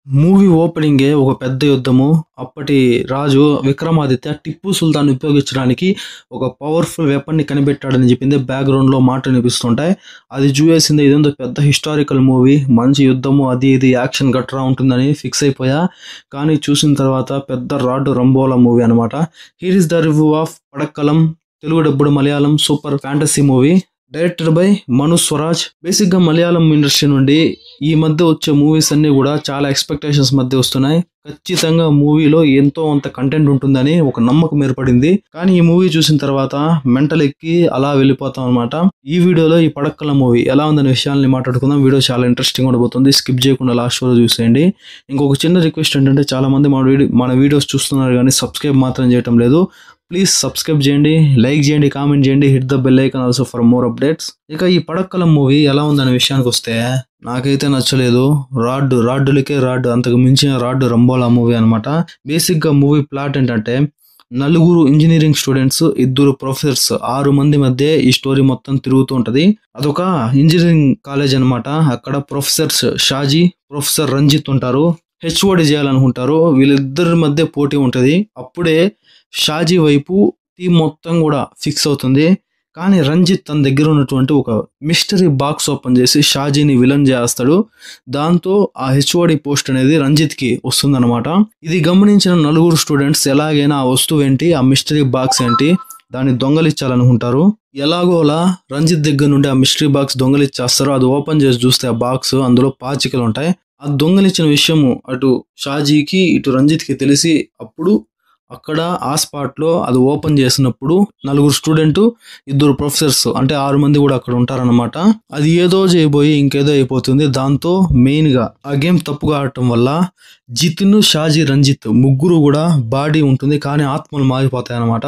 Movie ఓపెనింగే ఒక పెద్ద యుద్ధము. అప్పటి రాజు విక్రమాదిత్య టిప్పు సుల్తాన్ ఉపయోగించడానికి ఒక పవర్ఫుల్ వెపన్‌ని కనిపెట్టాడని చెప్పింది బ్యాక్‌గ్రౌండ్‌లో మాటలు వినిపిస్తుంటాయి. అది చూసేసిందే ఇదేందో పెద్ద హిస్టారికల్ మూవీ. మంచి యుద్ధము అది ఇది యాక్షన్ గట్రా ఉంటుందని ఫిక్స్ అయిపోయా. కానీ చూసిన తర్వాత పెద్ద రాడ్ రంబోలా మూవీ అనమాట. Here is the review of Padakkalam. Telugu dubbed Malayalam super fantasy movie. Directed by Manu Swaraj. బేసిక్‌గా మలయాళం ఇండస్ట్రీ నుండి ఈ మధ్య వచ్చే మూవీస్ అన్నీ కూడా చాలా ఎక్స్‌పెక్టేషన్స్ మధ్య వస్తున్నాయి. ఖచ్చితంగా మూవీలో ఎంతో అంత కంటెంట్ ఉంటుందని ఒక నమ్మకం ఏర్పడింది. కానీ ఈ మూవీ చూసిన తర్వాత మెంటల్ ఎక్కి అలా వెళ్ళిపోతాం అనమాట. ఈ వీడియోలో ఈ పడక్కల మూవీ ఎలా ఉందనే విషయాల్ని మాట్లాడుకుందాం. వీడియో చాలా ఇంట్రెస్టింగ్ ఉండబోతుంది. స్కిప్ చేయకుండా లాస్ట్ వరకు చూసేయండి. ఇంకొక చిన్న రిక్వెస్ట్ ఏంటంటే చాలా మంది మన వీడియోస్ చూస్తున్నారు కానీ సబ్స్క్రైబ్ మాత్రం చేయటం లేదు. ప్లీజ్ సబ్స్క్రైబ్ చేయండి, లైక్ చేయండి, కామెంట్ చేయండి, hit the bell icon also for more updates. ఇక ఈ పడక్కలం మూవీ ఎలా ఉందనే విషయానికి వస్తే నాకైతే నచ్చలేదు. రాడ్డులకే రాడ్, అంతకు మించిన రాడ్ రంబోలా మూవీ అనమాట. బేసిక్గా మూవీ ప్లాట్ ఏంటంటే నలుగురు ఇంజనీరింగ్ స్టూడెంట్స్, 2 ప్రొఫెసర్స్, 6 మంది మధ్య ఈ స్టోరీ మొత్తం తిరుగుతూ ఉంటది. అదొక ఇంజనీరింగ్ కాలేజ్ అనమాట. అక్కడ ప్రొఫెసర్స్ షాజీ, ప్రొఫెసర్ రంజిత్ ఉంటారు. హెచ్ఓడి చేయాలనుకుంటారు. వీళ్ళిద్దరి మధ్య పోటీ ఉంటది. అప్పుడే షాజీ వైపు టీం మొత్తం కూడా ఫిక్స్ అవుతుంది. కానీ రంజిత్ తన దగ్గర ఉన్నటువంటి ఒక మిస్టరీ బాక్స్ ఓపెన్ చేసి షాజీని విలన్ చేస్తాడు. దాంతో ఆ హెచ్ఓడి పోస్ట్ అనేది రంజిత్కి వస్తుందన్నమాట. ఇది గమనించిన నలుగురు స్టూడెంట్స్ ఎలాగైనా ఆ వస్తువు ఏంటి, ఆ మిస్టరీ బాక్స్ ఏంటి, దాన్ని దొంగలిచ్చాలనుకుంటారు. ఎలాగోలా రంజిత్ దగ్గర నుండి ఆ మిస్టరీ బాక్స్ దొంగలిచ్చేస్తారు. అది ఓపెన్ చేసి చూస్తే ఆ బాక్స్ అందులో పాచికలు ఉంటాయి. ఆ దొంగలిచ్చిన విషయము అటు షాజీకి ఇటు రంజిత్కి తెలిసి అప్పుడు అక్కడ ఆ స్పాట్లో అది ఓపెన్ చేసినప్పుడు నలుగురు స్టూడెంట్, 2 ప్రొఫెసర్స్ అంటే 6 మంది కూడా అక్కడ ఉంటారన్నమాట. అది ఏదో చేయబోయి ఇంకేదో అయిపోతుంది. దాంతో మెయిన్గా ఆ గేమ్ తప్పుగా ఆడటం వల్ల జితిన్, షాజీ, రంజిత్ ముగ్గురు కూడా బాడీ ఉంటుంది కానీ ఆత్మలు మారిపోతాయి అన్నమాట.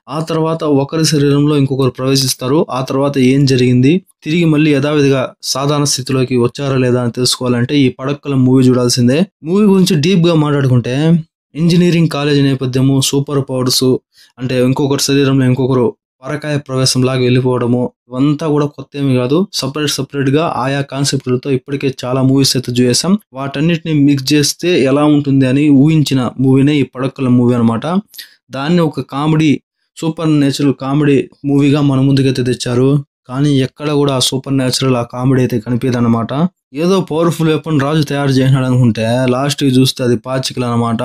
ఆ తర్వాత ఒకరి శరీరంలో ఇంకొకరు ప్రవేశిస్తారు. ఆ తర్వాత ఏం జరిగింది, తిరిగి మళ్ళీ యథావిధిగా సాధారణ స్థితిలోకి వచ్చారా లేదా అని తెలుసుకోవాలంటే ఈ పడక్కల మూవీ చూడాల్సిందే. మూవీ గురించి డీప్గా మాట్లాడుకుంటే ఇంజనీరింగ్ కాలేజ్ నేపథ్యము, సూపర్ పవర్స్, అంటే ఇంకొకరి శరీరంలో ఇంకొకరు పరకాయ ప్రవేశం లాగా వెళ్ళిపోవడము, ఇవంతా కూడా కొత్త ఏమి కాదు. సపరేట్ గా ఆయా కాన్సెప్ట్లతో ఇప్పటికే చాలా మూవీస్ అయితే చూసాం. వాటన్నిటిని మిక్స్ చేస్తే ఎలా ఉంటుంది అని ఊహించిన మూవీనే ఈ పడక్కల మూవీ అనమాట. దాన్ని ఒక కామెడీ, సూపర్ నేచురల్ కామెడీ మూవీగా మన ముందుకైతే తెచ్చారు. కానీ ఎక్కడ కూడా ఆ సూపర్ న్యాచురల్ ఆ కామెడీ అయితే కనిపించదు అనమాట. ఏదో పవర్ఫుల్ వెపన్ రాజు తయారు చేసినాడు అనుకుంటే లాస్ట్కి చూస్తే అది పాచికలు అనమాట.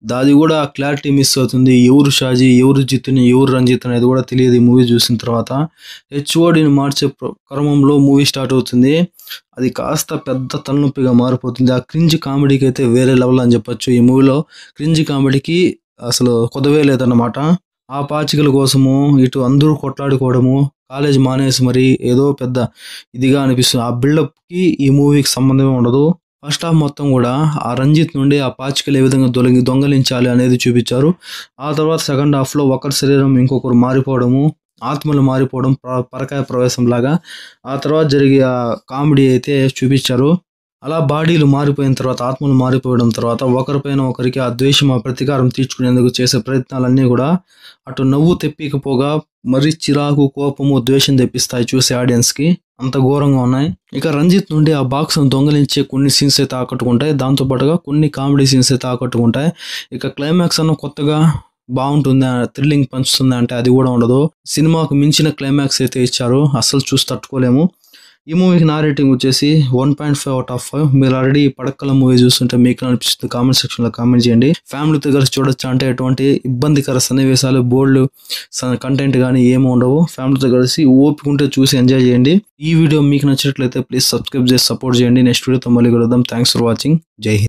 దాది కూడా క్లారిటీ మిస్ అవుతుంది. ఎవరు షాజీ, ఎవరు జితిన్, ఎవరు రంజిత్ అనేది కూడా తెలియదు ఈ మూవీ చూసిన తర్వాత. హెచ్ఓడిని మార్చే క్రమంలో మూవీ స్టార్ట్ అవుతుంది. అది కాస్త పెద్ద తలనొప్పిగా మారిపోతుంది. ఆ క్రింజ్ కామెడీకి అయితే వేరే లెవెల్ అని చెప్పొచ్చు. ఈ మూవీలో క్రింజ్ కామెడీకి అసలు కొదవే లేదన్నమాట. ఆ పాచికల కోసము ఇటు అందరూ కొట్లాడుకోవడము, కాలేజ్ మానేసి మరి ఏదో పెద్ద ఇదిగా అనిపిస్తుంది. ఆ బిల్డప్కి ఈ మూవీకి సంబంధమే ఉండదు. ఫస్ట్ హాఫ్ మొత్తం కూడా ఆ రంజిత్ నుండి ఆ పాచికలు ఏ విధంగా దొంగలించాలి అనేది చూపించారు. ఆ తర్వాత సెకండ్ హాఫ్లో ఒకరి శరీరం ఇంకొకరు మారిపోవడము, ఆత్మలు మారిపోవడం, పరకాయ ప్రవేశం లాగా ఆ తర్వాత జరిగే ఆ కామెడీ అయితే చూపించారు. అలా బాడీలు మారిపోయిన తర్వాత, ఆత్మలు మారిపోవడం తర్వాత ఒకరిపైన ఒకరికి ఆ ద్వేషం, ఆ ప్రతీకారం తీర్చుకునేందుకు చేసే ప్రయత్నాలన్నీ కూడా అటు నవ్వు తెప్పికపోగా మరి చిరాకు, కోపము, ద్వేషం తెప్పిస్తాయి చూసే ఆడియన్స్కి. అంత ఘోరంగా ఉన్నాయి. ఇక రంజిత్ నుండి ఆ బాక్స్ను దొంగలించే కొన్ని సీన్స్ అయితే ఆకట్టుకుంటాయి. దాంతోపాటుగా కొన్ని కామెడీ సీన్స్ అయితే ఆకట్టుకుంటాయి. ఇక క్లైమాక్స్ అన్న కొత్తగా బాగుంటుంది, థ్రిల్లింగ్ పంచుతుంది అంటే అది కూడా ఉండదు. సినిమాకు మించిన క్లైమాక్స్ అయితే ఇచ్చారు, అస్సలు చూసి తట్టుకోలేము. ఈ మూవీకి నా రేటింగ్ వచ్చేసి 1.5/5. మీరు ఆల్రెడీ పడక్కల మూవీ చూస్తుంటే మీకు అనిపిస్తుంది కామెంట్ సెక్షన్లో కామెంట్ చేయండి. ఫ్యామిలీతో కలిసి చూడొచ్చు అంటే ఎటువంటి ఇబ్బందికర సన్నివేశాలు, బోల్డ్ కంటెంట్ కానీ ఏమి ఉండవు. ఫ్యామిలీతో కలిసి ఓపికంటే చూసి ఎంజాయ్ చేయండి. ఈ వీడియో మీకు నచ్చినట్లయితే ప్లీజ్ సబ్స్క్రైబ్ చేసి సపోర్ట్ చేయండి. నెక్స్ట్ వీడియోతో మళ్ళీ కలుద్దాం. Thanks for watching. జై హింద్.